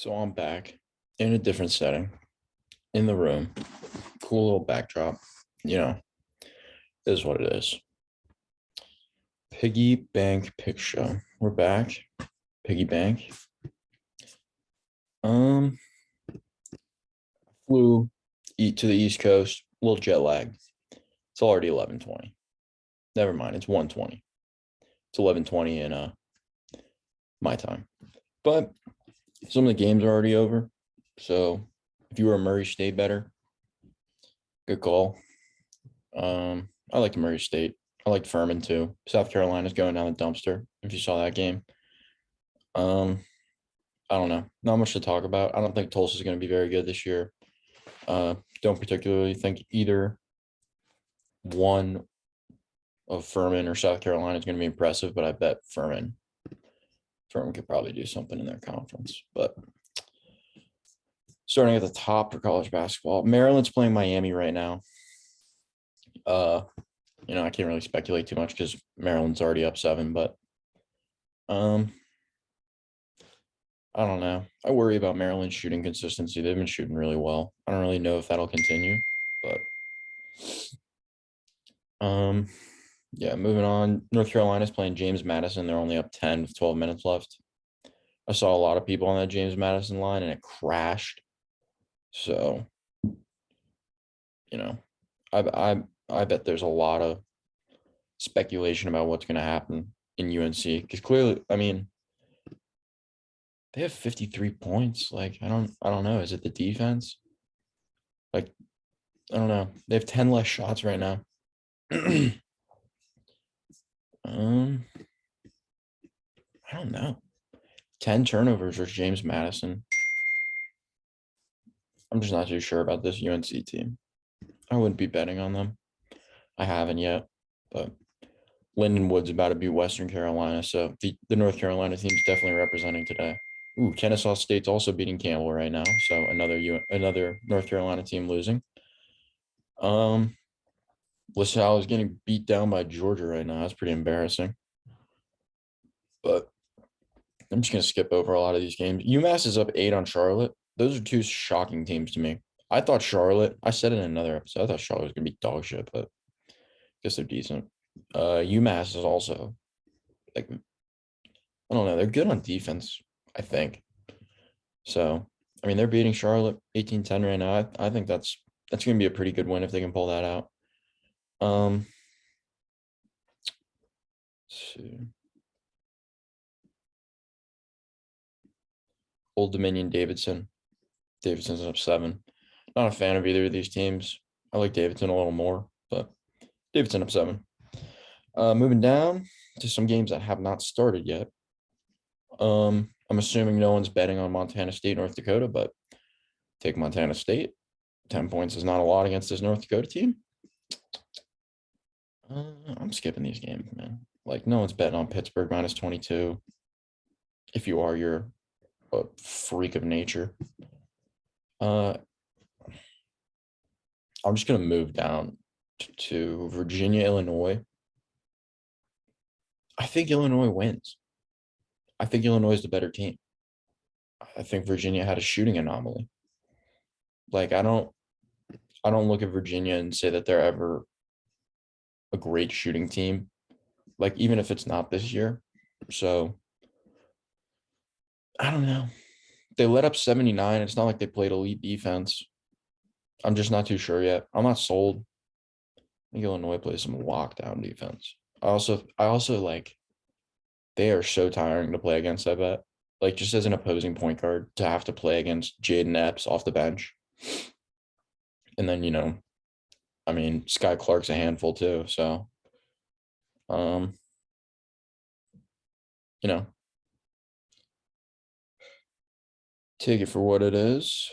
So I'm back in a different setting, in the room. Cool little backdrop. You know, it is what it is. Piggy Bank Pick Show. We're back. Piggy Bank. Um, Flew to the East Coast. A little jet lag. It's already 11:20. Never mind. It's 1:20. It's 11:20 in my time. But some of the games are already over. So if you were a Murray State better, good call. I liked Murray State. I liked Furman too. South Carolina's going down the dumpster. If you saw that game, um, I don't know. Not much to talk about. I don't think Tulsa's going to be very good this year. Don't particularly think either one of Furman or South Carolina is going to be impressive, but I bet Furman could probably do something in their conference. But starting at the top for college basketball, Maryland's playing Miami right now. I can't really speculate too much because Maryland's already up 7, but I don't know. I worry about Maryland's shooting consistency. They've been shooting really well. I don't really know if that'll continue, but yeah, moving on. North Carolina's playing James Madison. They're only up 10 with 12 minutes left. I saw a lot of people on that James Madison line and it crashed. So, I bet there's a lot of speculation about what's going to happen in UNC because clearly, they have 53 points. Like, I don't know. Is it the defense? Like, I don't know. They have 10 less shots right now. I don't know. 10 turnovers versus James Madison. I'm just not too sure about this UNC team. I wouldn't be betting on them. I haven't yet, but Lyndon Wood's about to beat Western Carolina, so the North Carolina team's definitely representing today. Ooh, Kennesaw State's also beating Campbell right now, so another North Carolina team losing. LaSalle is getting beat down by Georgia right now. That's pretty embarrassing. But I'm just gonna skip over a lot of these games. UMass is up 8 on Charlotte. Those are two shocking teams to me. I thought Charlotte. I said it in another episode. I thought Charlotte was gonna be dog shit, but I guess they're decent. UMass is also like I don't know. They're good on defense, I think. So they're beating Charlotte 18-10 right now. I think that's gonna be a pretty good win if they can pull that out. Let's see. Old Dominion Davidson. Davidson's up 7. Not a fan of either of these teams. I like Davidson a little more, but Davidson up 7. Moving down to some games that have not started yet. I'm assuming no one's betting on Montana State, North Dakota, but take Montana State. 10 points is not a lot against this North Dakota team. I'm skipping these games, man. Like, no one's betting on Pittsburgh minus 22. If you are, you're a freak of nature. I'm just going to move down to Virginia, Illinois. I think Illinois wins. I think Illinois is the better team. I think Virginia had a shooting anomaly. Like, I don't look at Virginia and say that they're ever a great shooting team. Like, even if it's not this year. So, I don't know. They let up 79. It's not like they played elite defense. I'm just not too sure yet. I'm not sold. I think Illinois plays some lockdown defense. I also like they are so tiring to play against, I bet. Like, just as an opposing point guard to have to play against Jaden Epps off the bench. And then, Sky Clark's a handful too. So, take it for what it is.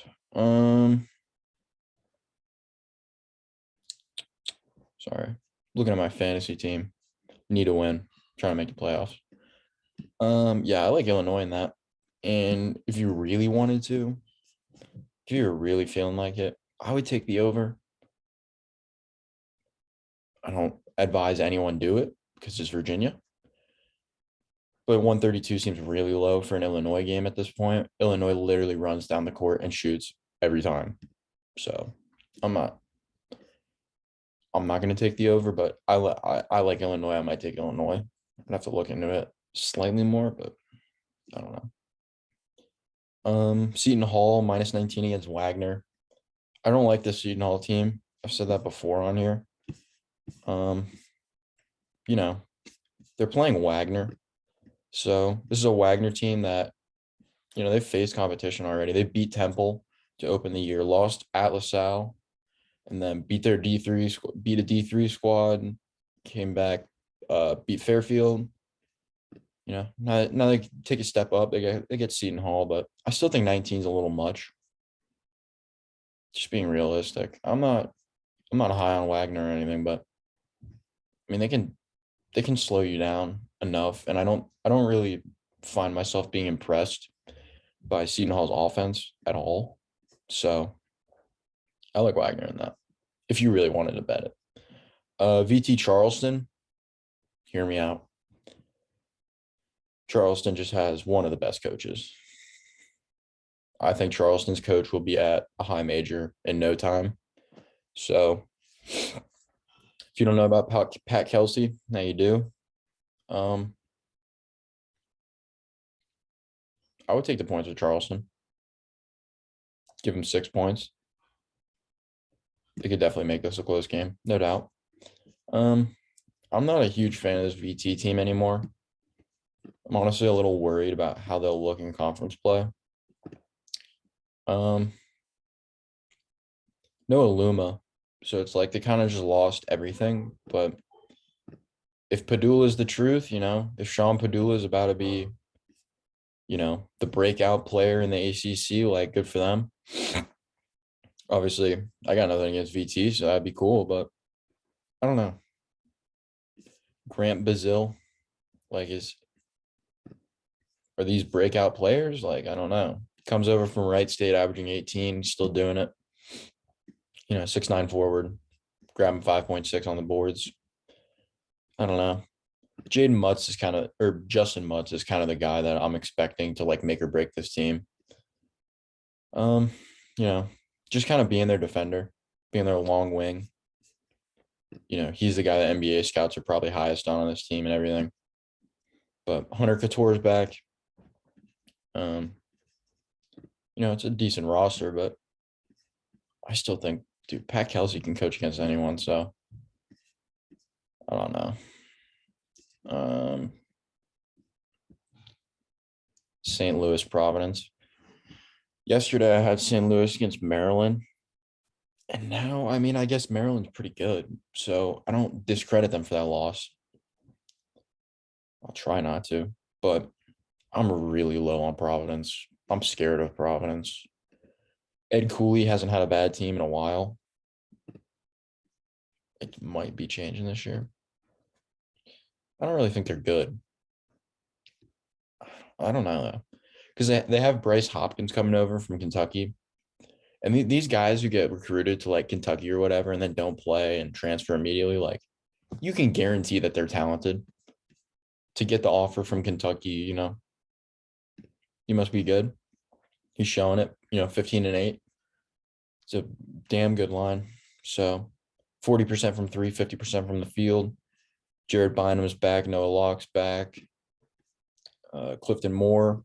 Sorry. Looking at my fantasy team. Need a win. Trying to make the playoffs. Yeah, I like Illinois in that. And if you really wanted to, if you're really feeling like it, I would take the over. I don't advise anyone do it because it's Virginia. but 132 seems really low for an Illinois game at this point. Illinois literally runs down the court and shoots every time. So I'm not going to take the over, but I like Illinois. I might take Illinois. I'd have to look into it slightly more, but I don't know. Seton Hall minus 19 against Wagner. I don't like the Seton Hall team. I've said that before on here. Um, you know, they're playing Wagner. So this is a Wagner team that, they've faced competition already. They beat Temple to open the year, lost at LaSalle, and then beat their D3, beat a D3 squad, came back, beat Fairfield. Now they take a step up. They get Seton Hall, but I still think 19 is a little much. Just being realistic. I'm not high on Wagner or anything, but I mean they can slow you down enough. And I don't really find myself being impressed by Seton Hall's offense at all. So I like Wagner in that. If you really wanted to bet it. VT Charleston, hear me out. Charleston just has one of the best coaches. I think Charleston's coach will be at a high major in no time. So if you don't know about Pat Kelsey, now you do. I would take the points with Charleston. Give them 6 points. They could definitely make this a close game, no doubt. I'm not a huge fan of this VT team anymore. I'm honestly a little worried about how they'll look in conference play. No Aluma. So it's like they kind of just lost everything. But if Padula is the truth, if Sean Padula is about to be, the breakout player in the ACC, like good for them. Obviously, I got nothing against VT, so that'd be cool. But I don't know. Grant Bazil, are these breakout players? Like, I don't know. Comes over from Wright State, averaging 18, still doing it. 6'9" forward, grabbing 5.6 on the boards. I don't know. Justin Mutz is kind of the guy that I'm expecting to make or break this team. Just kind of being their defender, being their long wing. He's the guy that NBA scouts are probably highest on this team and everything. But Hunter Couture is back. It's a decent roster, but I still think, dude, Pat Kelsey can coach against anyone. So I don't know. St. Louis, Providence. Yesterday, I had St. Louis against Maryland. And now, I guess Maryland's pretty good. So I don't discredit them for that loss. I'll try not to. But I'm really low on Providence. I'm scared of Providence. Ed Cooley hasn't had a bad team in a while. It might be changing this year. I don't really think they're good. I don't know, though. Because they have Bryce Hopkins coming over from Kentucky. And these guys who get recruited to Kentucky or whatever and then don't play and transfer immediately, you can guarantee that they're talented. To get the offer from Kentucky, he must be good. He's showing it, 15-8. It's a damn good line. So 40% from 3, 50% from the field. Jared Bynum is back. Noah Locke's back. Clifton Moore.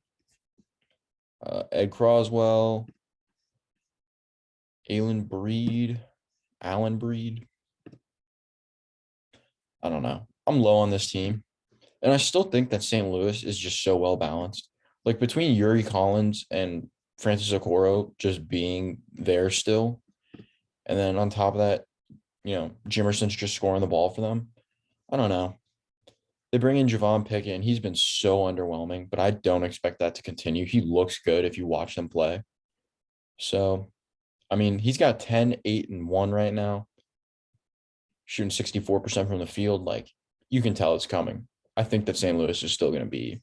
Ed Croswell. Alan Breed. I don't know. I'm low on this team. And I still think that St. Louis is just so well balanced. Between Yuri Collins and Francis Okoro just being there still. And then on top of that, Jimerson's just scoring the ball for them. I don't know. They bring in Javon Pickett, and he's been so underwhelming, but I don't expect that to continue. He looks good if you watch them play. So, he's got 10, 8, and 1 right now, shooting 64% from the field. You can tell it's coming. I think that St. Louis is still going to be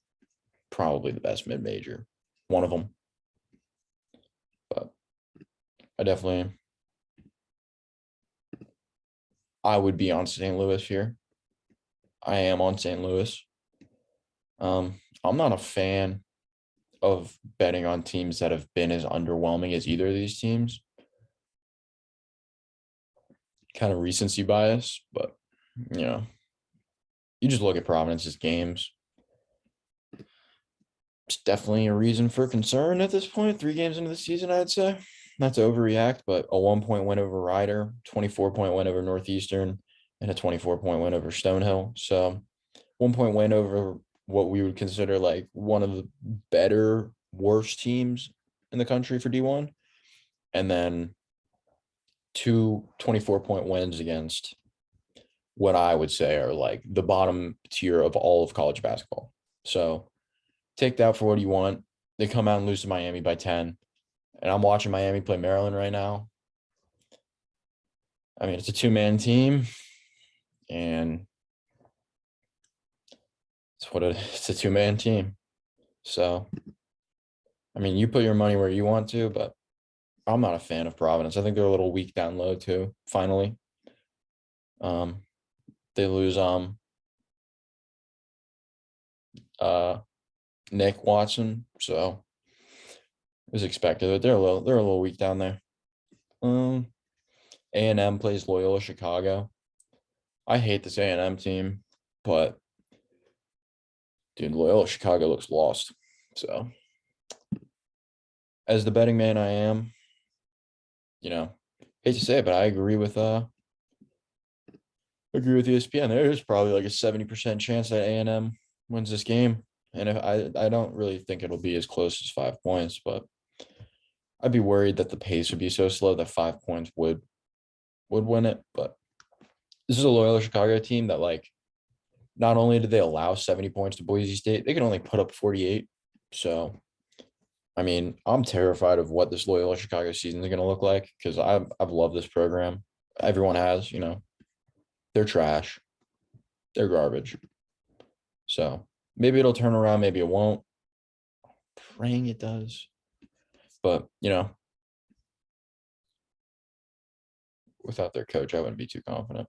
probably the best mid-major, one of them. But I would be on St. Louis here. I am on St. Louis. I'm not a fan of betting on teams that have been as underwhelming as either of these teams. Kind of recency bias, but you know, you just look at Providence's games. It's definitely a reason for concern at this point. 3 games into the season, I'd say. Not to overreact, but a 1 point win over Ryder, 24-point win over Northeastern, and a 24-point win over Stonehill. So 1 point win over what we would consider like one of the better, worst teams in the country for D1. And then two 24-point wins against what I would say are like the bottom tier of all of college basketball. So take that for what you want. They come out and lose to Miami by 10. And I'm watching Miami play Maryland right now. I mean, it's a 2-man team. And it's a 2-man team. So, I mean, you put your money where you want to, but I'm not a fan of Providence. I think they're a little weak down low too, finally. They lose Nick Watson, so it was expected, but they're a little weak down there. A&M plays Loyola Chicago. I hate this A&M team, but dude, Loyola Chicago looks lost. So as the betting man I am, hate to say it, but I agree with ESPN. There's probably like a 70% chance that A&M wins this game. And if I don't really think it'll be as close as 5 points, but I'd be worried that the pace would be so slow that 5 points would win it. But this is a Loyola Chicago team that, like, not only did they allow 70 points to Boise State, they can only put up 48. So, I mean, I'm terrified of what this Loyola Chicago season is going to look like because I've loved this program. Everyone has, they're trash. They're garbage. So maybe it'll turn around, maybe it won't. Praying it does. But, without their coach, I wouldn't be too confident.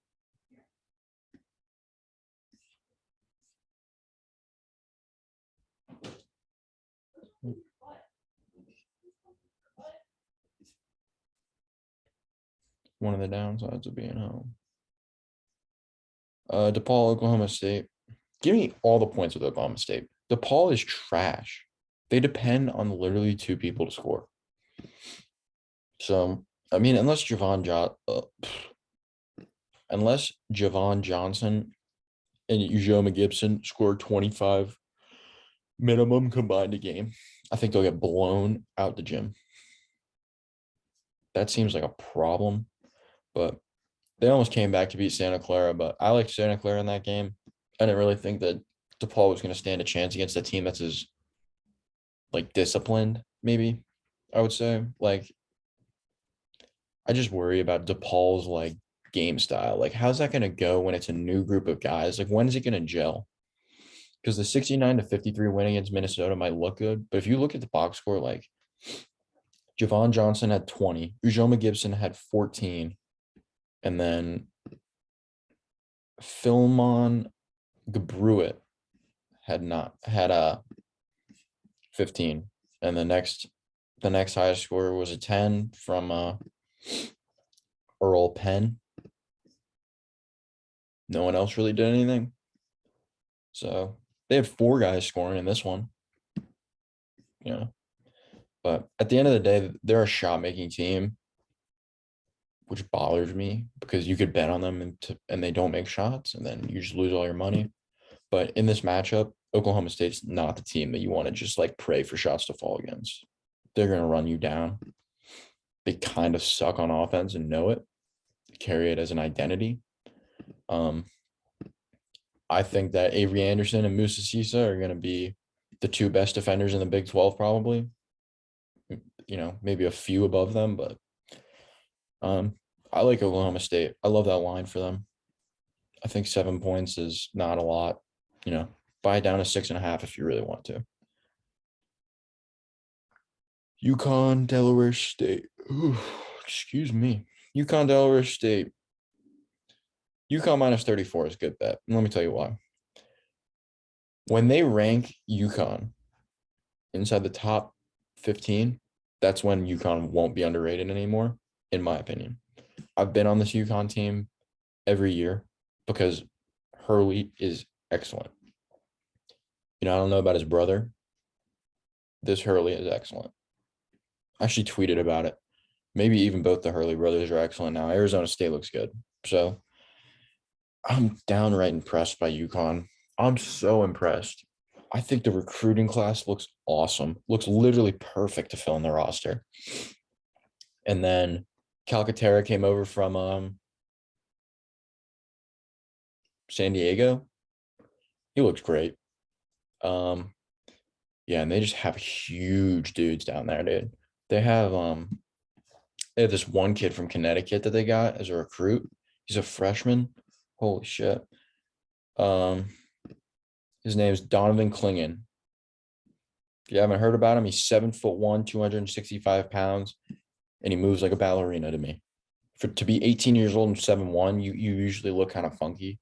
One of the downsides of being home. DePaul, Oklahoma State. Give me all the points with Oklahoma State. DePaul is trash. They depend on literally 2 people to score. So, I mean, unless Javon Johnson and Ujoma Gibson score 25 minimum combined a game, I think they'll get blown out the gym. That seems like a problem, but they almost came back to beat Santa Clara, but I liked Santa Clara in that game. I didn't really think that DePaul was going to stand a chance against a team that's as, like, disciplined, maybe, I would say. Like, I just worry about DePaul's, like, game style. Like, how's that going to go when it's a new group of guys? Like, when is it going to gel? Because the 69-53 win against Minnesota might look good, but if you look at the box score, like, Javon Johnson had 20, Ujoma Gibson had 14, and then Philmon Gabruit had 15, and the next highest score was a 10 from Earl Penn. No one else really did anything. So they had 4 guys scoring in this one. But at the end of the day, they're a shot making team, which bothers me because you could bet on them and they don't make shots, and then you just lose all your money. But in this matchup, Oklahoma State's not the team that you want to just like pray for shots to fall against. They're going to run you down. They kind of suck on offense and know it. They carry it as an identity. I think that Avery Anderson and Musa Sisa are going to be the 2 best defenders in the Big 12, probably. Maybe a few above them, but I like Oklahoma State. I love that line for them. I think 7 points is not a lot. Buy it down to 6.5 if you really want to. UConn, Delaware State. Ooh, excuse me. UConn, Delaware State. UConn minus 34 is a good bet. And let me tell you why. When they rank UConn inside the top 15, that's when UConn won't be underrated anymore, in my opinion. I've been on this UConn team every year because Hurley is excellent. I don't know about his brother. This Hurley is excellent. I actually tweeted about it. Maybe even both the Hurley brothers are excellent now. Arizona State looks good. So I'm downright impressed by UConn. I'm so impressed. I think the recruiting class looks awesome. Looks literally perfect to fill in the roster. And then Calcaterra came over from San Diego. He looks great. Um, yeah, and they just have huge dudes down there, dude. They have they have this one kid from Connecticut that they got as a recruit. He's a freshman. Holy shit. Um, his name is Donovan Clingan. If you haven't heard about him, he's 7'1", 265 pounds, and he moves like a ballerina to me. To be 18 years old and 7'1", you usually look kind of funky.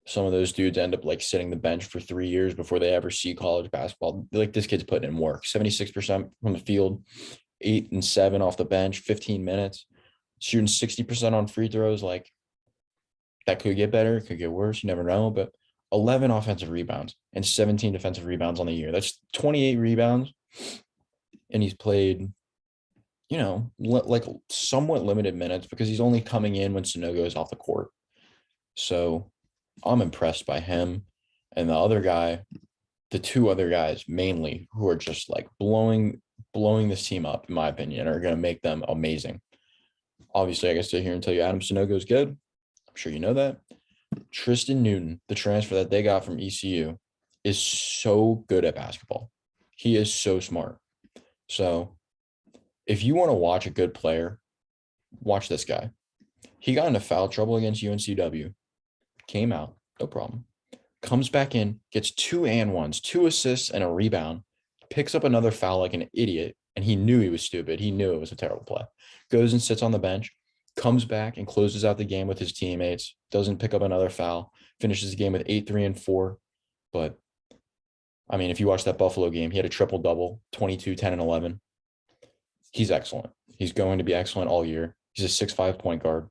Some of those dudes end up like sitting the bench for 3 years before they ever see college basketball. Like this kid's putting in work. 76% from the field, 8 and 7 off the bench, 15 minutes, shooting 60% on free throws. Like that could get better, it could get worse. You never know. But 11 offensive rebounds and 17 defensive rebounds on the year. That's 28 rebounds. And he's played, like somewhat limited minutes because he's only coming in when Sanogo is off the court. So I'm impressed by him. And the two other guys mainly who are just like blowing this team up, in my opinion, are going to make them amazing. Obviously, I can sit here and tell you Adam Sanogo is good. I'm sure you know that. Tristan Newton, the transfer that they got from ECU, is so good at basketball. He is so smart. So if you want to watch a good player, watch this guy. He got into foul trouble against UNCW, came out, no problem. Comes back in, gets 2 and 1s, 2 assists and a rebound, picks up another foul like an idiot, and he knew he was stupid. He knew it was a terrible play. Goes and sits on the bench, comes back and closes out the game with his teammates, doesn't pick up another foul, finishes the game with 8, 3, and 4. But, I mean, if you watch that Buffalo game, he had a triple-double, 22, 10, and 11. He's excellent. He's going to be excellent all year. He's a 6'5" point guard.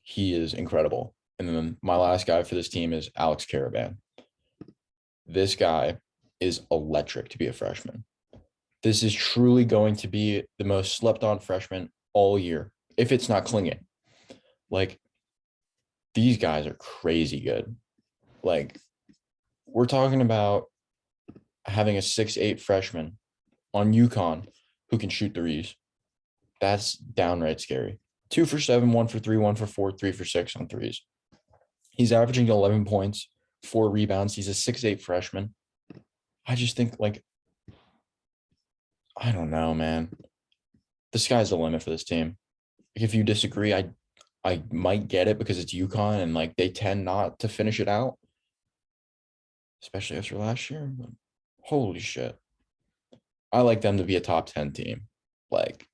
He is incredible. And then my last guy for this team is Alex Caravan. This guy is electric to be a freshman. This is truly going to be the most slept on freshman all year, if it's not Clingan. Like, these guys are crazy good. Like, we're talking about having a 6'8" freshman on UConn who can shoot threes. That's downright scary. 2 for 7, 1 for 3, 1 for 4, 3 for 6 on threes. He's averaging 11 points, 4 rebounds. He's a 6'8" freshman. I just think, like, I don't know, man. The sky's the limit for this team. If you disagree, I might get it because it's UConn and like they tend not to finish it out, especially after last year. But holy shit. I like them to be a top 10 team. Like,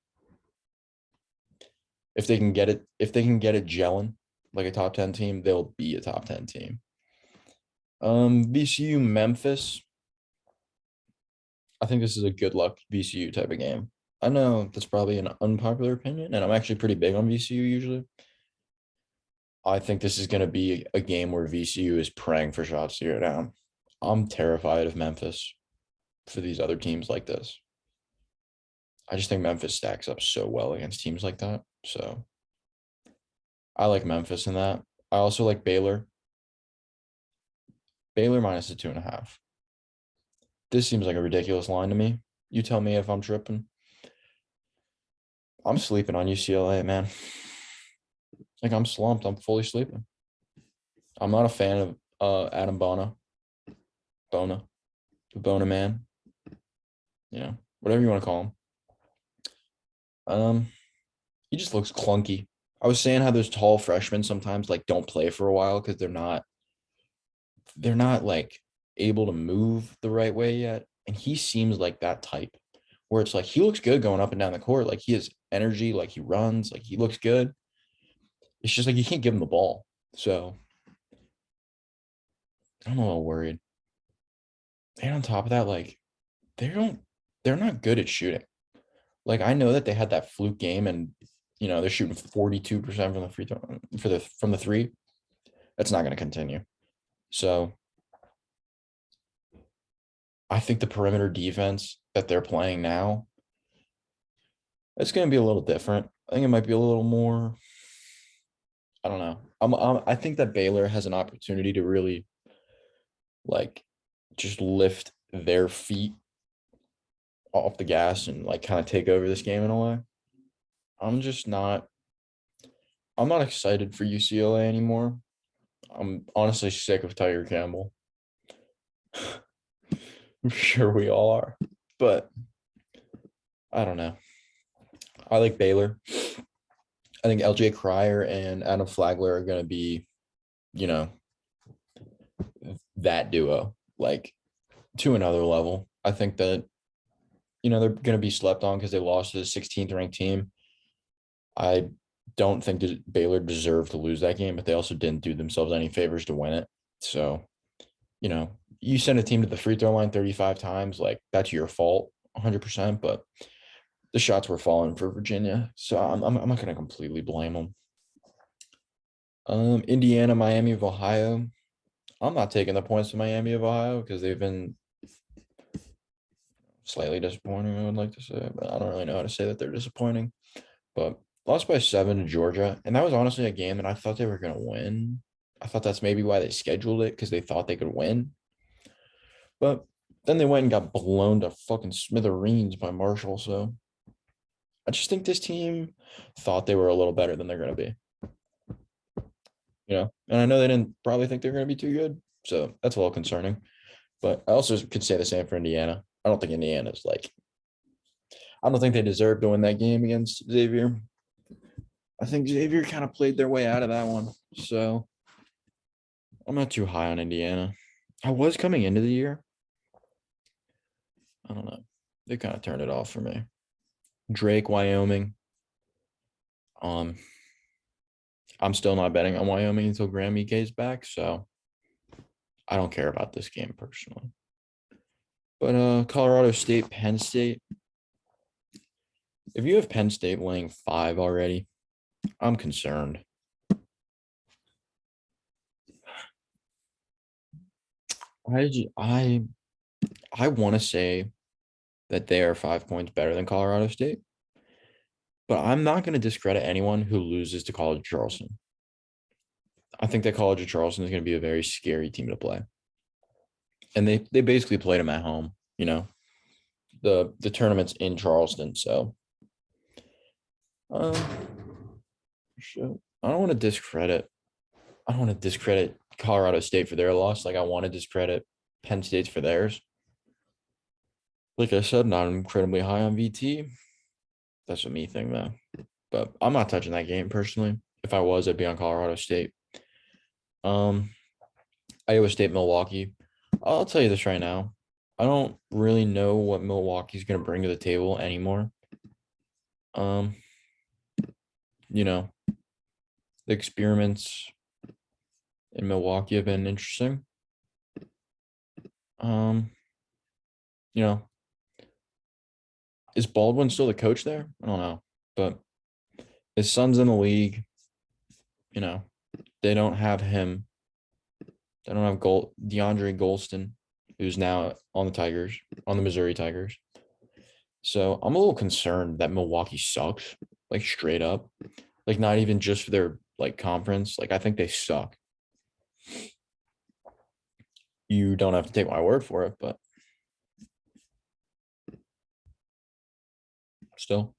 if they can get it gelling like a top 10 team, they'll be a top 10 team. VCU Memphis. I think this is a good luck VCU type of game. I know that's probably an unpopular opinion, and I'm actually pretty big on VCU usually. I think this is going to be a game where VCU is praying for shots to go down. I'm terrified of Memphis for these other teams like this. I just think Memphis stacks up so well against teams like that. So I like Memphis in that. I also like Baylor. Baylor minus the 2.5. This seems like a ridiculous line to me. You tell me if I'm tripping. I'm sleeping on UCLA, man. Like, I'm slumped. I'm fully sleeping. I'm not a fan of Adam Bona, the Bona man. Whatever you want to call him. He just looks clunky. I was saying how those tall freshmen sometimes like don't play for a while because they're not like able to move the right way yet. And he seems like that type where it's like he looks good going up and down the court. Like, he has energy, like he runs, like he looks good. It's just like you can't give him the ball. So I'm a little worried. And on top of that, like they don't they're not good at shooting. Like I know that they had that fluke game and they're shooting 42% from the free throw from the three. That's not going to continue. So I think the perimeter defense that they're playing now, it's going to be a little different. I think it might be a little more. I don't know. I think that Baylor has an opportunity to really like just lift their feet off the gas and like kind of take over this game in a way. I'm just not. I'm not excited for UCLA anymore. I'm honestly sick of Tiger Campbell. I'm sure we all are, but I don't know. I like Baylor. I think LJ Cryer and Adam Flagler are going to be, you know, that duo, like to another level. I think that, they're going to be slept on because they lost to the 16th ranked team. I don't think that Baylor deserved to lose that game, but they also didn't do themselves any favors to win it. So, you send a team to the free throw line 35 times, like that's your fault 100%, but the shots were falling for Virginia. So I'm not going to completely blame them. Indiana, Miami of Ohio. I'm not taking the points to Miami of Ohio because they've been slightly disappointing, I would like to say, but I don't really know how to say that they're disappointing. But lost by 7 to Georgia. And that was honestly a game that I thought they were going to win. I thought that's maybe why they scheduled it because they thought they could win. But then they went and got blown to fucking smithereens by Marshall. So I just think this team thought they were a little better than they're going to be. And I know they didn't probably think they're going to be too good. So that's a little concerning. But I also could say the same for Indiana. I don't think Indiana's I don't think they deserved to win that game against Xavier. I think Xavier kind of played their way out of that one. So I'm not too high on Indiana. I was coming into the year. I don't know. They kind of turned it off for me. Drake, Wyoming. I'm still not betting on Wyoming until Graham Ike is back. So I don't care about this game personally. But Colorado State, Penn State. If you have Penn State laying 5 already, I'm concerned. I want to say that they are 5 points better than Colorado State, but I'm not going to discredit anyone who loses to College of Charleston. I think that College of Charleston is going to be a very scary team to play, and they basically played them at home. The tournament's in Charleston, so um, I don't want to discredit. I don't want to discredit Colorado State for their loss. Like I want to discredit Penn State's for theirs. Like I said, not incredibly high on VT. That's a me thing though. But I'm not touching that game personally. If I was, I'd be on Colorado State. Um, Iowa State, Milwaukee. I'll tell you this right now. I don't really know what Milwaukee's going to bring to the table anymore. Um, the experiments in Milwaukee have been interesting. Um, you know, is Baldwin still the coach there? I don't know, but his son's in the league. They don't have him. They don't have DeAndre Golston, who's now on the Missouri Tigers. So I'm a little concerned that Milwaukee sucks, like straight up, like not even just for their like conference. Like I think they suck. You don't have to take my word for it, but still.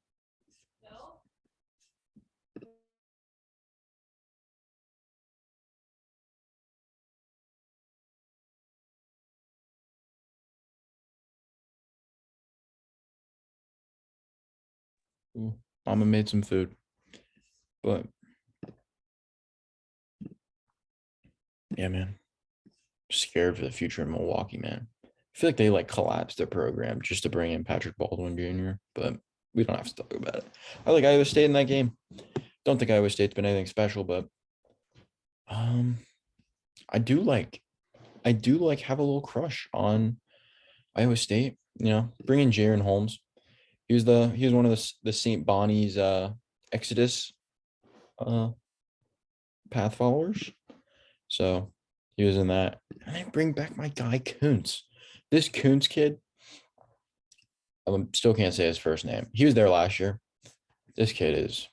Ooh, Mama made some food, but yeah, man, scared for the future in Milwaukee, man. I feel like they like collapsed their program just to bring in Patrick Baldwin Jr., but we don't have to talk about it. I like Iowa State in that game. Don't think Iowa State's been anything special, but um, I do like have a little crush on Iowa State, bring in Jaron Holmes. He was one of the St. Bonnie's Exodus uh, path followers. So he was in that. And they bring back my guy Kuntz. This Kuntz kid, I still can't say his first name. He was there last year. This kid is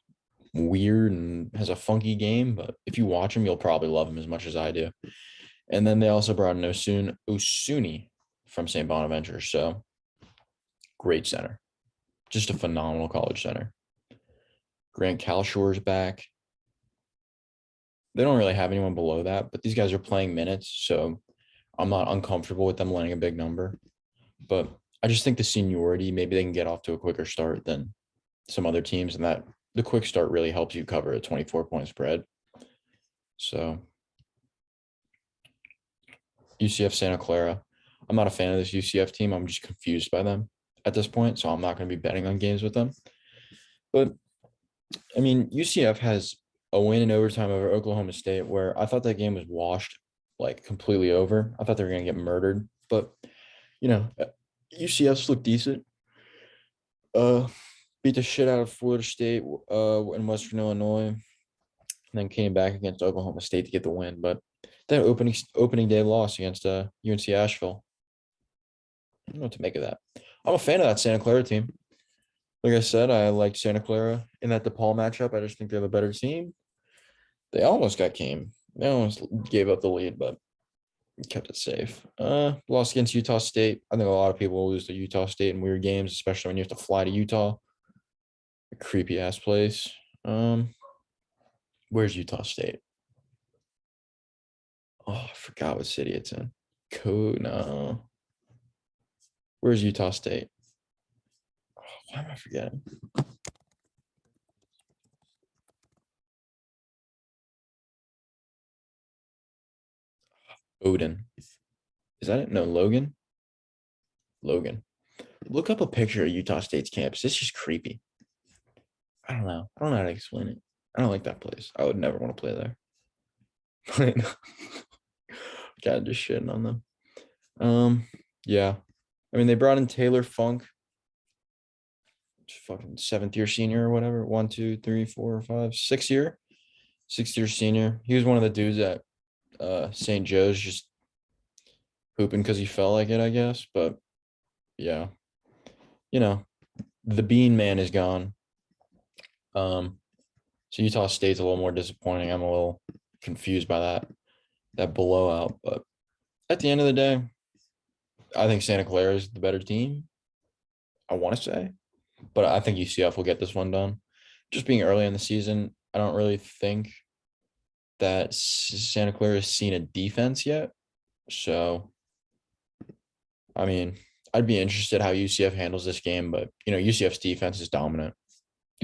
weird and has a funky game, but if you watch him, you'll probably love him as much as I do. And then they also brought in Osuni from St. Bonaventure. So great center. Just a phenomenal college center. Grant Calshore's back. They don't really have anyone below that, but these guys are playing minutes, so I'm not uncomfortable with them letting a big number. But I just think the seniority, maybe they can get off to a quicker start than some other teams, and that the quick start really helps you cover a 24-point spread. So UCF Santa Clara. I'm not a fan of this UCF team. I'm just confused by them at this point, so I'm not going to be betting on games with them. But I mean, UCF has a win in overtime over Oklahoma State, where I thought that game was washed, like completely over. I thought they were going to get murdered, but UCF's looked decent. Beat the shit out of Florida State in Western Illinois, and then came back against Oklahoma State to get the win. But that opening day loss against UNC Asheville, I don't know what to make of that. I'm a fan of that Santa Clara team. Like I said, I like Santa Clara in that DePaul matchup. I just think they're the better team. They almost got came. They almost gave up the lead, but kept it safe. Lost against Utah State. I think a lot of people will lose to Utah State in weird games, especially when you have to fly to Utah. A creepy ass place. Where's Utah State? Oh, I forgot what city it's in. No. Where's Utah State? Oh, why am I forgetting? Odin. Is that it? No, Logan. Logan. Look up a picture of Utah State's campus. It's just creepy. I don't know. I don't know how to explain it. I don't like that place. I would never want to play there. God, just shitting on them. Yeah. I mean, they brought in Taylor Funk, fucking seventh year senior or whatever. 1, 2, 3, 4, 5, 6 year, 6 year senior. He was one of the dudes at St. Joe's just hooping because he felt like it, I guess. But yeah, the Bean Man is gone. So Utah State's a little more disappointing. I'm a little confused by that blowout, but at the end of the day, I think Santa Clara is the better team. I want to say, but I think UCF will get this one done. Just being early in the season, I don't really think that Santa Clara has seen a defense yet. So, I mean, I'd be interested how UCF handles this game, but UCF's defense is dominant,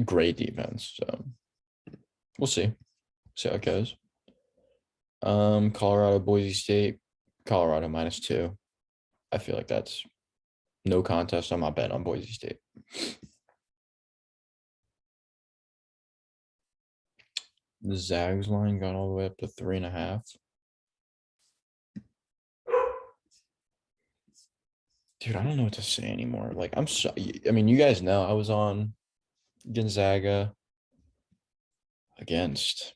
great defense. So we'll see how it goes. Colorado, Boise State, Colorado -2. I feel like that's no contest. I'm not betting on Boise State. The Zags line got all the way up to 3.5. Dude, I don't know what to say anymore. Like, I mean, you guys know I was on Gonzaga against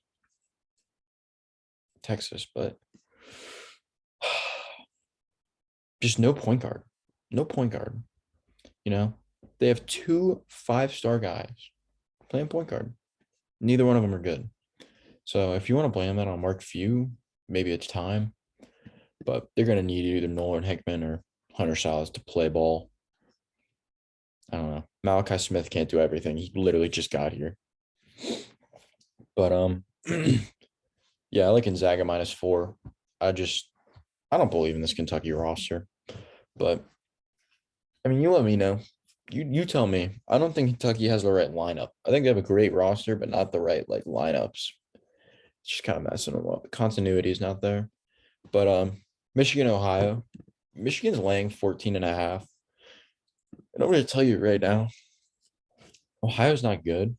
Texas, but just no point guard. No point guard. They have 2 5-star guys playing point guard. Neither one of them are good. So if you want to blame that on Mark Few, maybe it's time. But they're going to need either Nolan Hickman or Hunter Salas to play ball. I don't know. Malachi Smith can't do everything. He literally just got here. But yeah, I like Gonzaga -4. I don't believe in this Kentucky roster. But I mean, you let me know. You tell me. I don't think Kentucky has the right lineup. I think they have a great roster, but not the right lineups. It's just kind of messing them up. Continuity is not there. But Michigan, Ohio. Michigan's laying 14.5. And I'm going to tell you right now, Ohio's not good,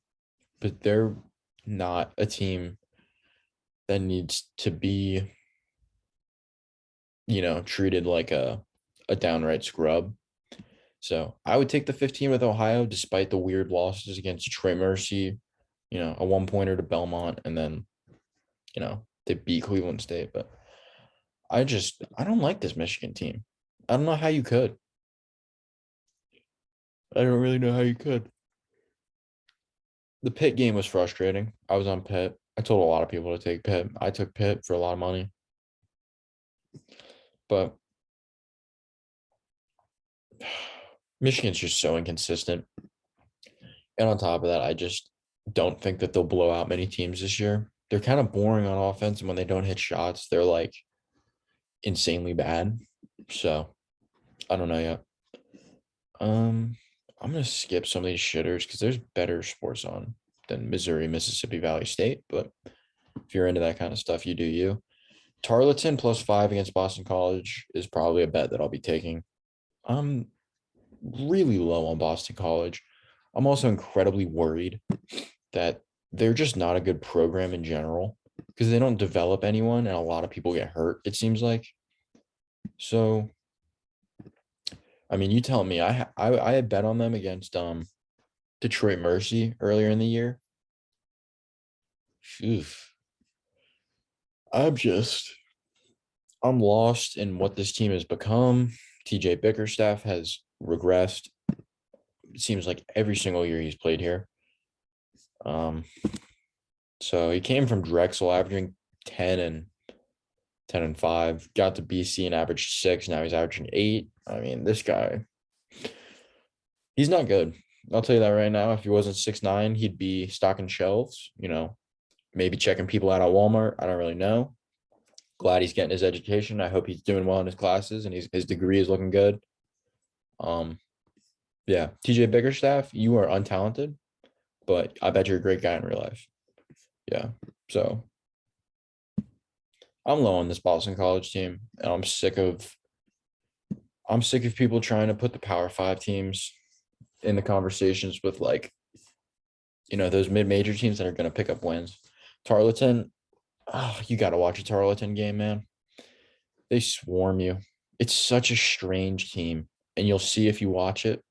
but they're not a team that needs to be, treated like a a downright scrub. So I would take the 15 with Ohio, despite the weird losses against Trey Mercy, a 1-pointer to Belmont, and then, they beat Cleveland State. But I don't like this Michigan team. I don't know how you could. I don't really know how you could. The Pitt game was frustrating. I was on Pitt. I told a lot of people to take Pitt. I took Pitt for a lot of money. But Michigan's just so inconsistent. And on top of that, I just don't think that they'll blow out many teams this year. They're kind of boring on offense, and when they don't hit shots, they're like insanely bad. So I don't know yet. I'm gonna skip some of these shitters because there's better sports on than Missouri, Mississippi Valley State. But if you're into that kind of stuff, you do you. Tarleton +5 against Boston College is probably a bet that I'll be taking. I'm really low on Boston College. I'm also incredibly worried that they're just not a good program in general because they don't develop anyone and a lot of people get hurt, it seems like. So, I mean, you tell me. I had bet on them against Detroit Mercy earlier in the year. Oof. I'm lost in what this team has become. TJ Bickerstaff has regressed. It seems like every single year he's played here. So he came from Drexel, averaging 10 and 5. Got to BC and averaged 6. Now he's averaging 8. I mean, this guy, he's not good. I'll tell you that right now. If he wasn't 6'9", he'd be stocking shelves. Maybe checking people out at Walmart. I don't really know. Glad he's getting his education. I hope he's doing well in his classes and his degree is looking good. Yeah, TJ Bickerstaff, you are untalented, but I bet you're a great guy in real life. Yeah, so I'm low on this Boston College team, and I'm sick of people trying to put the Power 5 teams in the conversations with those mid-major teams that are going to pick up wins. Tarleton, you got to watch a Tarleton game, man. They swarm you. It's such a strange team, and you'll see if you watch it.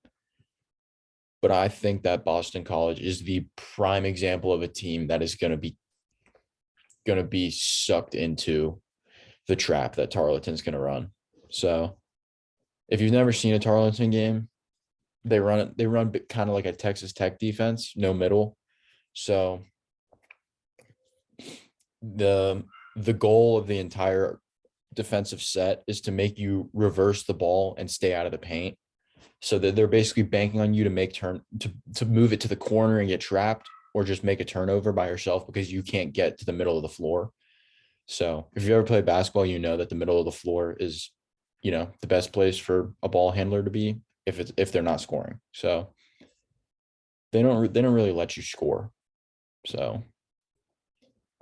But I think that Boston College is the prime example of a team that is going to be sucked into the trap that Tarleton's going to run. So if you've never seen a Tarleton game, they run kind of like a Texas Tech defense, no middle. So the goal of the entire defensive set is to make you reverse the ball and stay out of the paint. So that they're basically banking on you to to move it to the corner and get trapped, or just make a turnover by yourself because you can't get to the middle of the floor. So if you ever played basketball, you know that the middle of the floor is, the best place for a ball handler to be if they're not scoring. So they don't really let you score. So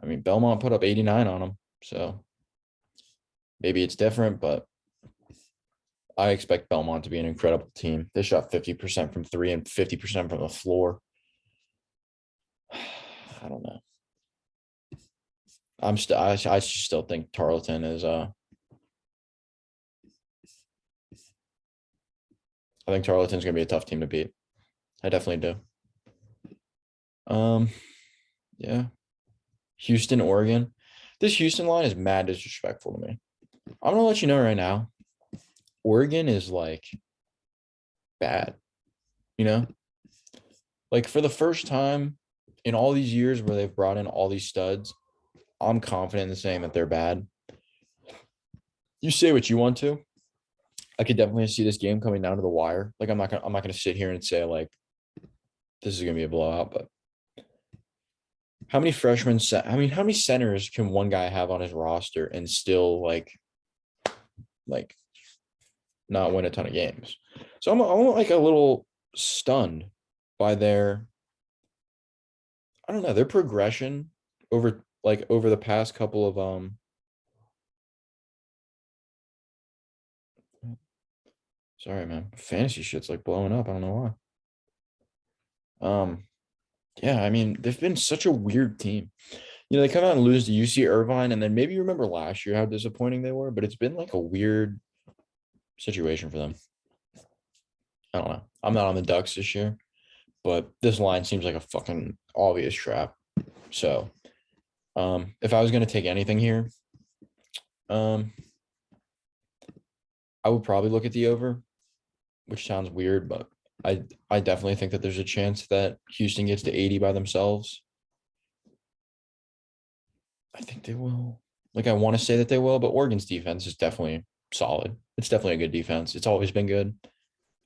I mean, Belmont put up 89 on them. So maybe it's different, but I expect Belmont to be an incredible team. They shot 50% from 3 and 50% from the floor. I don't know. I still think Tarleton is I think Tarleton's gonna be a tough team to beat. I definitely do. Yeah. Houston, Oregon. This Houston line is mad disrespectful to me. I'm gonna let you know right now. Oregon is bad, like for the first time in all these years where they've brought in all these studs, I'm confident in saying that they're bad. You say what you want to. I could definitely see this game coming down to the wire. Like I'm not gonna sit here and say this is gonna be a blowout, but how many how many centers can one guy have on his roster and still like not win a ton of games? So I'm a little stunned by their progression over the past couple of sorry man, fantasy shit's blowing up. I don't know why. Yeah, I mean, they've been such a weird team. They come out and lose to UC Irvine, and then maybe you remember last year how disappointing they were, but it's been a weird situation for them. I don't know. I'm not on the Ducks this year, but this line seems like a fucking obvious trap. So, if I was gonna take anything here, um, I would probably look at the over, which sounds weird, but I definitely think that there's a chance that Houston gets to 80 by themselves. I think they will. Like I want to say that they will, but Oregon's defense is definitely solid. It's definitely a good defense. It's always been good.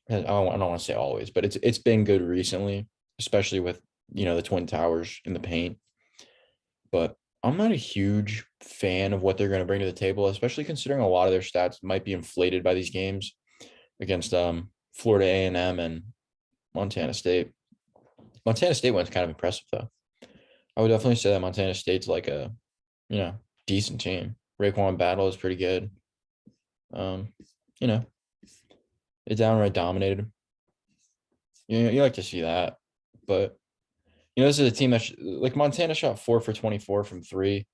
I don't want to say always, but it's been good recently, especially with the Twin Towers in the paint. But I'm not a huge fan of what they're going to bring to the table, especially considering a lot of their stats might be inflated by these games against Florida A&M and Montana State. Montana State one's kind of impressive though. I would definitely say that Montana State's like a you know decent team. Raekwon Battle is pretty good. Um, you know, it downright dominated. You like to see that, but this is a team that like Montana shot 4 for 24 from three.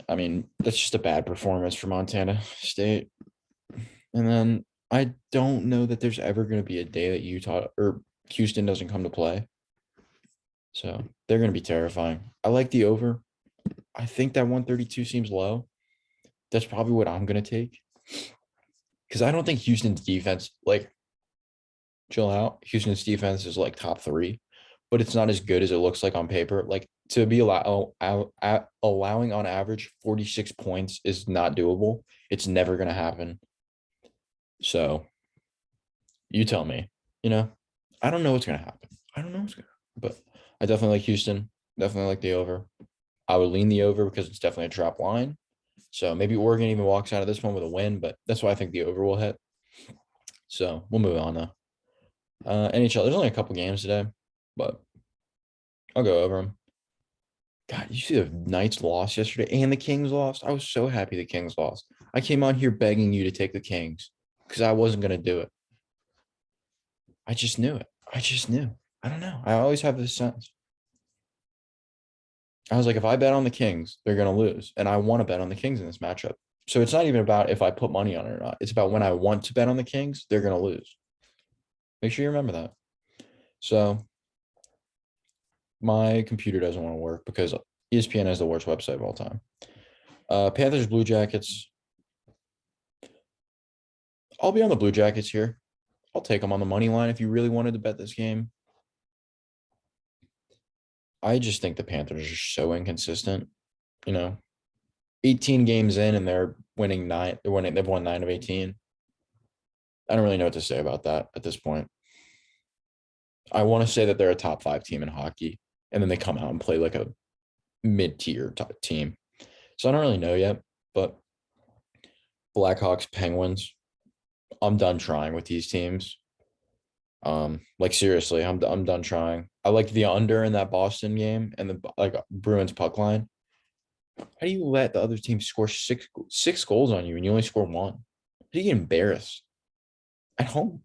I mean, that's just a bad performance for Montana State. And then I don't know that there's ever going to be a day that Utah or Houston doesn't come to play. So they're going to be terrifying. I like the over. I think that 132 seems low. That's probably what I'm going to take. Because I don't think Houston's defense, like, chill out. Houston's defense is like top three, but it's not as good as it looks like on paper. Like to be allowing on average 46 points is not doable. It's never going to happen. So you tell me, I don't know what's going to happen. I don't know what's going to happen, but I definitely like Houston. Definitely like the over. I would lean the over because it's definitely a trap line. So maybe Oregon even walks out of this one with a win, but that's why I think the over will hit. So we'll move on though. NHL, there's only a couple games today, but I'll go over them. God, you see the Knights lost yesterday and the Kings lost? I was so happy the Kings lost. I came on here begging you to take the Kings because I wasn't going to do it. I just knew it. I just knew. I don't know. I always have this sense. I was like, if I bet on the Kings, they're going to lose. And I want to bet on the Kings in this matchup. So it's not even about if I put money on it or not. It's about when I want to bet on the Kings, they're going to lose. Make sure you remember that. So my computer doesn't want to work because ESPN has the worst website of all time. Panthers, Blue Jackets. I'll be on the Blue Jackets here. I'll take them on the money line if you really wanted to bet this game. I just think the Panthers are so inconsistent. 18 games in and they're winning nine. They've won 9 of 18. I don't really know what to say about that at this point. I want to say that they're a top 5 team in hockey, and then they come out and play like a mid-tier team. So I don't really know yet, but Blackhawks, Penguins, I'm done trying with these teams. Like seriously, I'm done trying. I liked the under in that Boston game and the Bruins puck line. How do you let the other team score six goals on you and you only score one? How do you get embarrassed at home?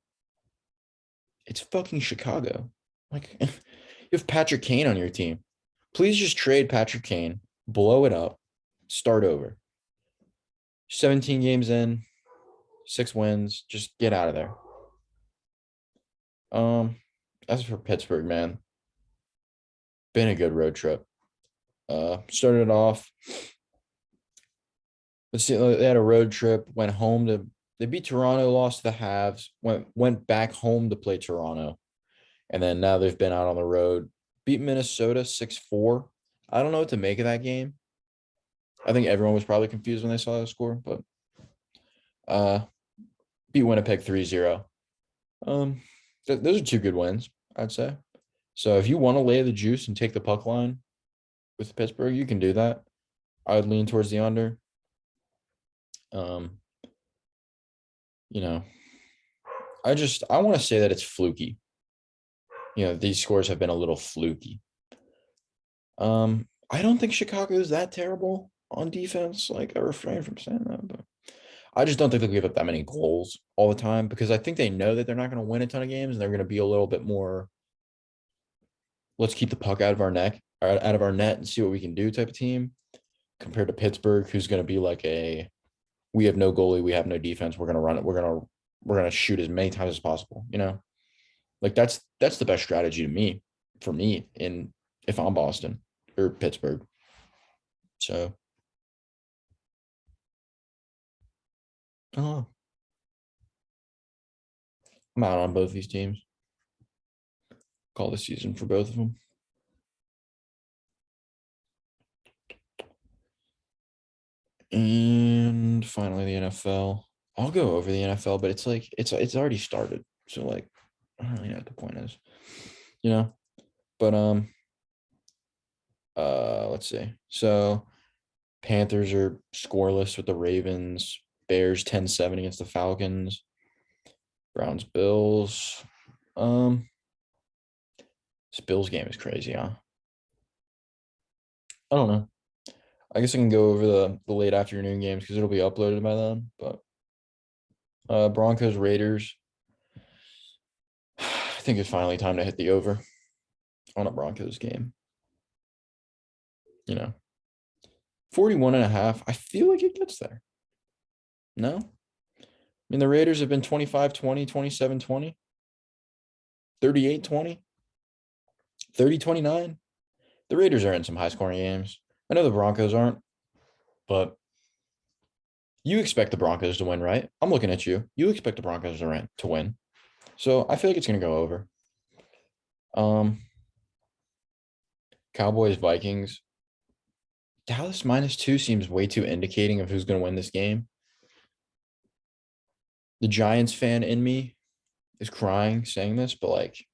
It's fucking Chicago. Like you have Patrick Kane on your team. Please just trade Patrick Kane, blow it up, start over. 17 games in, 6 wins. Just get out of there. As for Pittsburgh, man, been a good road trip. Started off. Let's see, they had a road trip. They beat Toronto, lost to the Habs. Went back home to play Toronto, and then now they've been out on the road. Beat Minnesota 6-4. I don't know what to make of that game. I think everyone was probably confused when they saw the score, but beat Winnipeg 3-0. Those are 2 good wins, I'd say. So if you want to lay the juice and take the puck line with Pittsburgh, you can do that. I would lean towards the under. I want to say that it's fluky. These scores have been a little fluky. I don't think Chicago is that terrible on defense. Like I refrain from saying that, but I just don't think they'll give up that many goals all the time because I think they know that they're not going to win a ton of games and they're going to be a little bit more. Let's keep the puck out of our net and see what we can do type of team compared to Pittsburgh, who's going to be like a We have no goalie. We have no defense. We're gonna run it. We're gonna shoot as many times as possible. Like that's the best strategy to me for me in if I'm Boston or Pittsburgh. So oh, I'm out on both these teams. Call the season for both of them. And finally, the NFL. I'll go over the NFL, but it's like it's already started. So like, I don't really know what the point is, you know. But let's see. So Panthers are scoreless with the Ravens. Bears 10-7 against the Falcons. Browns Bills. Um, this Bills game is crazy, huh? I don't know. I guess I can go over the late afternoon games because it'll be uploaded by then. But Broncos Raiders. I think it's finally time to hit the over on a Broncos game. 41.5. I feel like it gets there. No? I mean, the Raiders have been 25-20, 27-20, 38-20, 30-29. The Raiders are in some high scoring games. I know the Broncos aren't, but you expect the Broncos to win, right? I'm looking at you. You expect the Broncos to win. So I feel like it's going to go over. Cowboys, Vikings. Dallas -2 seems way too indicating of who's going to win this game. The Giants fan in me is crying saying this, but like,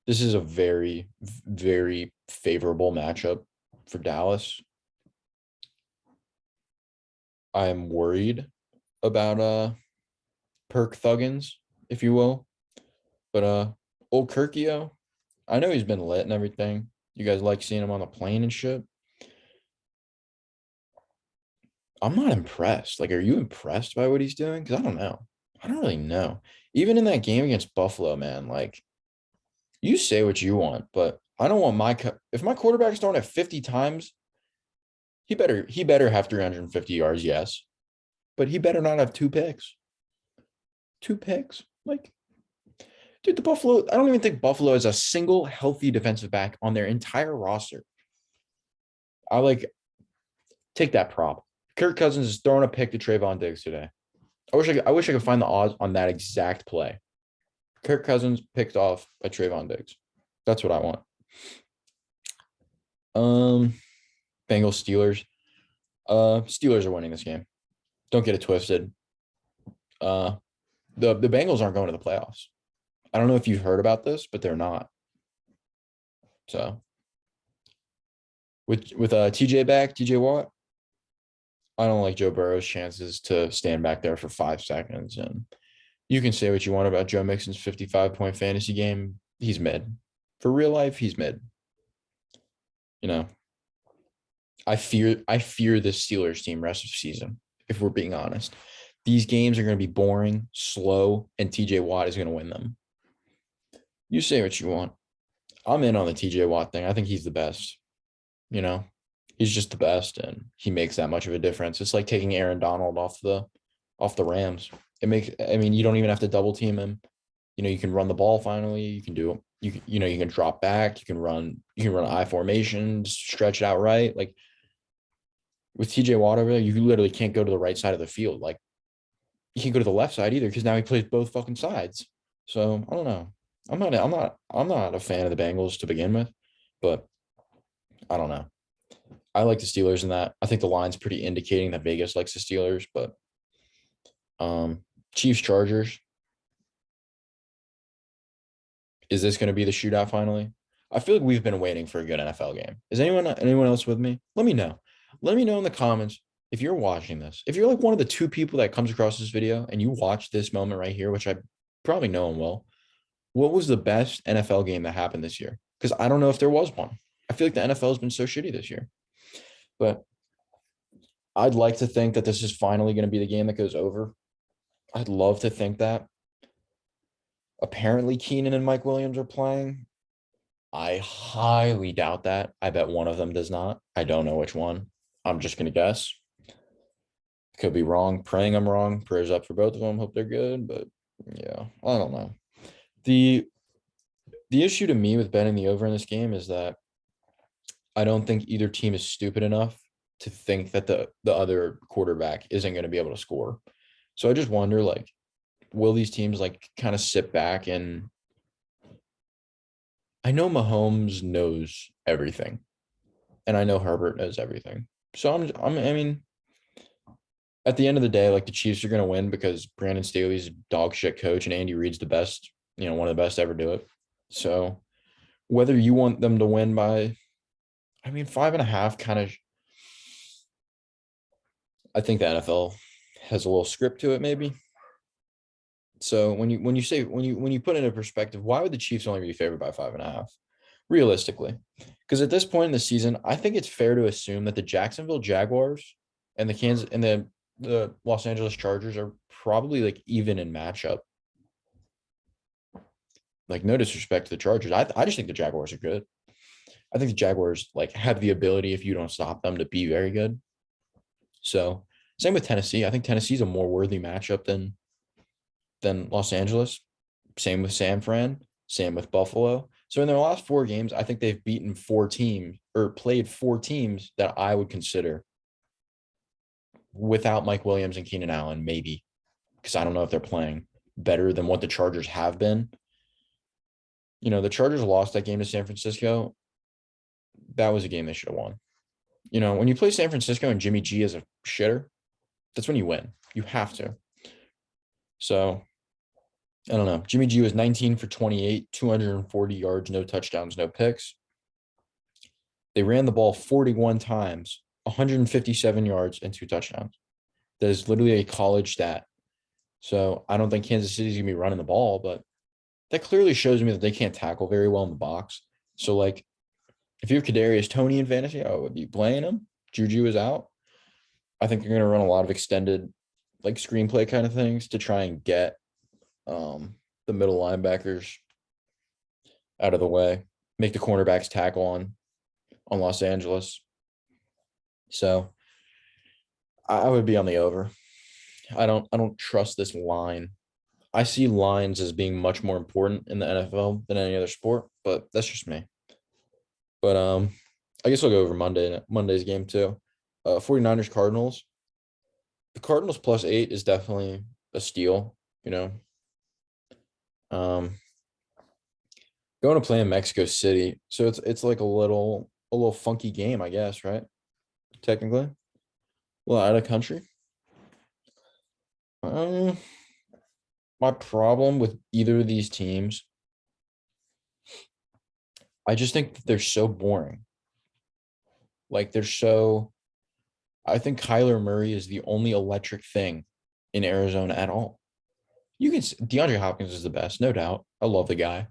this is a very, very favorable matchup for Dallas. I'm worried about Perk Thuggins, if you will. But old Kirkio, I know he's been lit and everything. You guys like seeing him on the plane and shit. I'm not impressed. Like, are you impressed by what he's doing? Because I don't know. I don't really know. Even in that game against Buffalo, man, like, you say what you want, but I don't want if my quarterback's throwing it 50 times, he better have 350 yards, yes. But he better not have two picks. Two picks. Like, dude, I don't even think Buffalo has a single healthy defensive back on their entire roster. I like take that prop. Kirk Cousins is throwing a pick to Trayvon Diggs today. I wish I could find the odds on that exact play. Kirk Cousins picked off by Trayvon Diggs. That's what I want. Bengals Steelers. Steelers are winning this game. Don't get it twisted. The Bengals aren't going to the playoffs. I don't know if you've heard about this, but they're not. So with TJ Watt, I don't like Joe Burrow's chances to stand back there for 5 seconds. And you can say what you want about Joe Mixon's 55-point fantasy game. He's mid. For real life, he's mid. I fear the Steelers team rest of the season, if we're being honest. These games are going to be boring, slow, and TJ Watt is going to win them. You say what you want. I'm in on the TJ Watt thing. I think he's the best. He's just the best, and he makes that much of a difference. It's like taking Aaron Donald off the Rams. You don't even have to double team him. You can run the ball finally. You can drop back. You can run I formation, stretch it out right. Like with TJ Watt over there, you literally can't go to the right side of the field. Like you can't go to the left side either because now he plays both fucking sides. So I don't know. I'm not a fan of the Bengals to begin with, but I don't know. I like the Steelers in that. I think the line's pretty indicating that Vegas likes the Steelers, but Chiefs Chargers. Is this going to be the shootout finally? I feel like we've been waiting for a good NFL game. Is anyone else with me? Let me know. Let me know in the comments if you're watching this. If you're like one of the 2 people that comes across this video and you watch this moment right here, which I probably know and will, what was the best NFL game that happened this year? Because I don't know if there was one. I feel like the NFL has been so shitty this year. But I'd like to think that this is finally going to be the game that goes over. I'd love to think that. Apparently, Keenan and Mike Williams are playing. I highly doubt that. I bet one of them does not. I don't know which one. I'm just going to guess. Could be wrong. Praying I'm wrong. Prayers up for both of them. Hope they're good. But yeah, I don't know. The the issue to me with betting the over in this game is that I don't think either team is stupid enough to think that the other quarterback isn't going to be able to score. So I just wonder, like, will these teams like kind of sit back and I know Mahomes knows everything, and I know Herbert knows everything. So I mean, at the end of the day, like the Chiefs are going to win because Brandon Staley's a dog shit coach and Andy Reid's the best, one of the best to ever do it. So whether you want them to win by, I mean, 5.5 kind of, I think the NFL has a little script to it, maybe. So when you put it in perspective, why would the Chiefs only be favored by 5.5? Realistically, because at this point in the season, I think it's fair to assume that the Jacksonville Jaguars and the Los Angeles Chargers are probably like even in matchup. Like no disrespect to the Chargers, I just think the Jaguars are good. I think the Jaguars like have the ability if you don't stop them to be very good. So same with Tennessee. I think Tennessee's a more worthy matchup than Los Angeles. Same with San Fran. Same with Buffalo. So in their last 4 games, I think they've beaten 4 teams or played 4 teams that I would consider without Mike Williams and Keenan Allen, maybe, because I don't know if they're playing better than what the Chargers have been. The Chargers lost that game to San Francisco. That was a game they should have won. When you play San Francisco and Jimmy G is a shitter, that's when you win. You have to. So I don't know. Jimmy G was 19 for 28, 240 yards, no touchdowns, no picks. They ran the ball 41 times, 157 yards, and 2 touchdowns. That is literally a college stat. So I don't think Kansas City's going to be running the ball, but that clearly shows me that they can't tackle very well in the box. So, like, if you have Kadarius Toney in fantasy, I would be playing him. Juju is out. I think you're going to run a lot of extended, like, screenplay kind of things to try and get the middle linebackers out of the way, make the cornerbacks tackle on Los Angeles. So I would be on the over. I don't trust this line. I see lines as being much more important in the NFL than any other sport, but that's just me. But I guess I'll go over Monday's game too. 49ers Cardinals. The Cardinals +8 is definitely a steal, Um going to play in Mexico City. So it's like a little funky game, I guess, right? Technically. Well, out of country. Um, my problem with either of these teams, I just think that they're so boring. Like I think Kyler Murray is the only electric thing in Arizona at all. DeAndre Hopkins is the best, no doubt. I love the guy.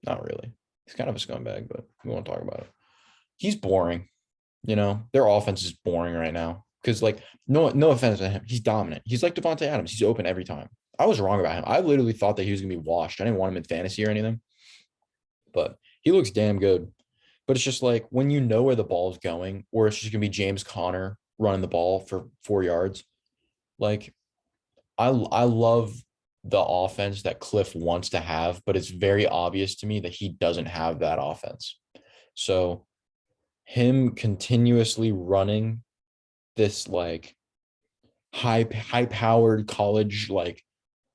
Not really. He's kind of a scumbag, but we won't talk about it. He's boring. Their offense is boring right now. Because like no offense to him. He's dominant. He's like Devontae Adams. He's open every time. I was wrong about him. I literally thought that he was gonna be washed. I didn't want him in fantasy or anything, but he looks damn good. But it's just like when you know where the ball is going, or it's just gonna be James Conner running the ball for 4 yards. Like I love the offense that Cliff wants to have, but it's very obvious to me that he doesn't have that offense. So him continuously running this like high powered college like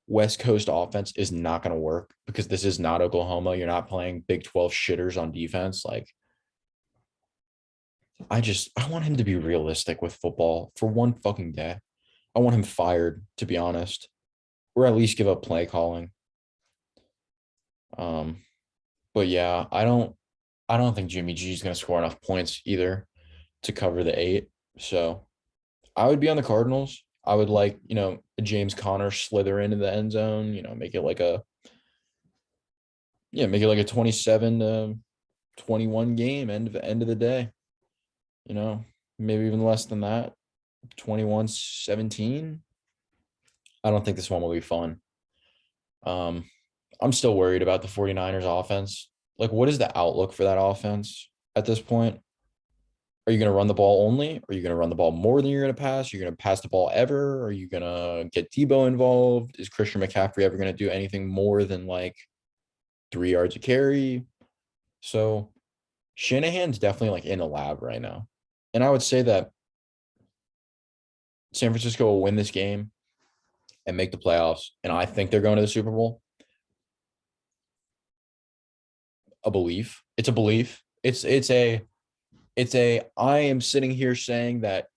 West Coast offense is not going to work because this is not Oklahoma. You're not playing Big 12 shitters on defense. Like I want him to be realistic with football for one fucking day. I want him fired, to be honest, or at least give up play calling. Um, but yeah, I don't think Jimmy G is going to score enough points either to cover the 8. So I would be on the Cardinals. I would like, a James Conner slither into the end zone, make it like a 27-21 game end of the day, maybe even less than that, 21-17. I don't think this one will be fun. I'm still worried about the 49ers offense. Like, what is the outlook for that offense at this point? Are you going to run the ball only? Are you going to run the ball more than you're going to pass? Are you going to pass the ball ever? Are you going to get Debo involved? Is Christian McCaffrey ever going to do anything more than like 3 yards a carry? So Shanahan's definitely like in a lab right now. And I would say that San Francisco will win this game and make the playoffs. And I think they're going to the Super Bowl. A belief. It's a belief. It's a I am sitting here saying that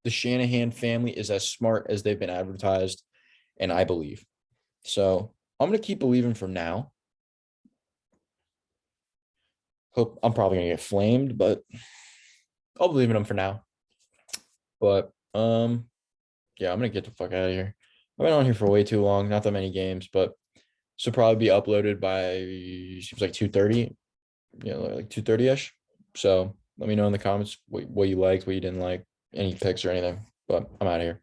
the Shanahan family is as smart as they've been advertised, and I believe. So I'm gonna keep believing from now. Hope I'm probably gonna get flamed, but I'll believe in them for now. But yeah, I'm gonna get the fuck out of here. I've been on here for way too long, not that many games, but this will probably be uploaded by seems like 2:30, like 2:30ish. So let me know in the comments what you liked, what you didn't like, any picks or anything. But I'm out of here.